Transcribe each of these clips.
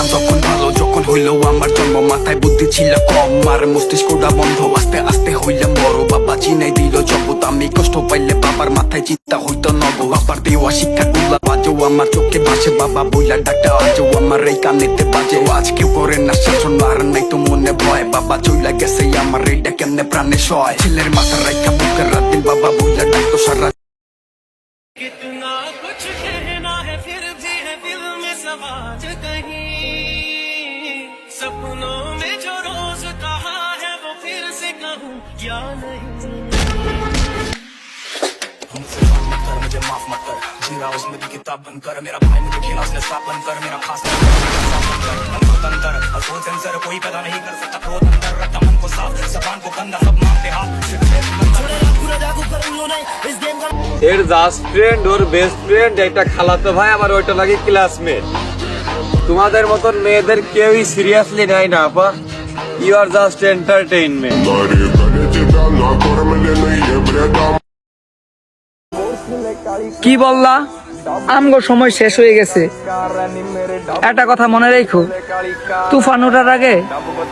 ছিলাম তখন ভালো, যখন হইলো আমার জন্ম মাথায় বুদ্ধি ছিল কম, আর মস্তিষ্কটা বন্ধ, আস্তে আস্তে হইলাম বড়। বাবা চিনাই দিল জগৎ, আমি কষ্ট পাইলে বাবার মাথায় চিন্তা হইতো নব। বাবার দেওয়া শিক্ষা গুলা বাজো আমার চোখে ভাসে, বাবা বইলা ডাক্তার আজও আমার এই কানেতে বাজে। আজকে করে না শাসন আর নাই তো মনে ভয়, বাবা চইলা গেছে আমার এইটা কেমনে প্রাণে সয়। ছেলের মাথা রাইখা বুকের রাত দিন বাবা বইলা ডাক্তার সারা। कितना कुछ कहना है फिर भी है दिल में सवाल कहीं, सपनों में जो रोज कहा है वो फिर से कहूँ या नहीं। मुझे माफ मत कर, जीरा उसमें की किताब बंद कर, मेरा भाई मुझे खेला उसने साफ बंद कर, मेरा खास अंदर असोल सेंसर कोई पैदा नहीं कर सकता, क्रोध अंदर रखता मन को साफ, जबान को गंदा सब मांगते हाथ। এর জাস্ট ফ্রেন্ড ওর বেস্ট ফ্রেন্ড একটা খালাতো ভাই, আমার ওইটা লাগে ক্লাসমেট। তোমাদের মতন মেয়েদের কেউই সিরিয়াসলি নেয় না আপা, ইউ আর জাস্ট এন্টারটেইনমেন্ট। কি বললা? আমগো সময় শেষ হয়ে গেছে। একটা কথা মনে রেখো, তুফান ওঠার আগে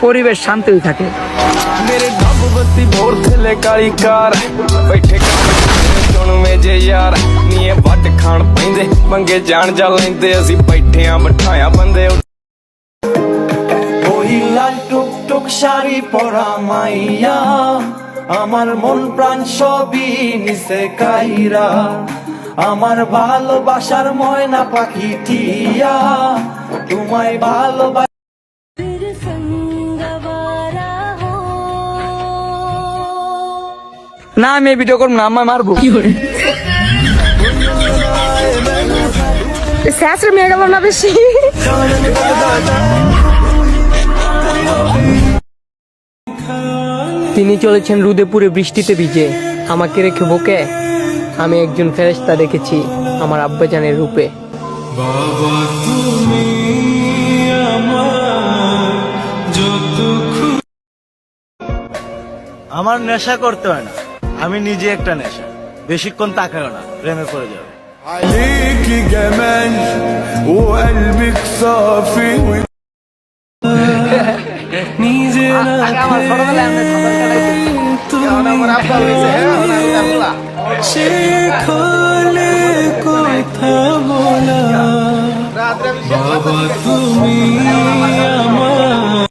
পরিবেশ শান্তই থাকে। मेरे डब बत्ती भोर थले काली कार बैठे चुन में जे यार नीए वट खान पैंदे मंगे जान जा लेंदे असी बैठे आ बिठाया बंदे ওই লাল টুকটুক শাড়ি পরা মাইয়া আমার মন প্রাণ সবই নিছে কাইরা, আমার ভালোবাসার ময়না পাখি টিয়া তোমায় ভালোবাসা। না আমি এই ভিডিও করবো না, আমায় মারবো। শাস্ত্রে মেয়ে গেল না বেশি। তিনি চলেছেন রোদে পুড়ে বৃষ্টিতে ভিজে, আমাকে রেখে বুকে আমি একজন ফেরেশতা দেখেছি আমার আব্বাজানের রূপে। আমার নেশা করতে হয় না, আমি নিজে একটা নেশা, বেশিক্ষণ তাকায় না, প্রেমে পড়ে যাবে। عليكي جمال وقلبك صافي নিজেরা শিখলে কথা বলা বাবা তুমি আমার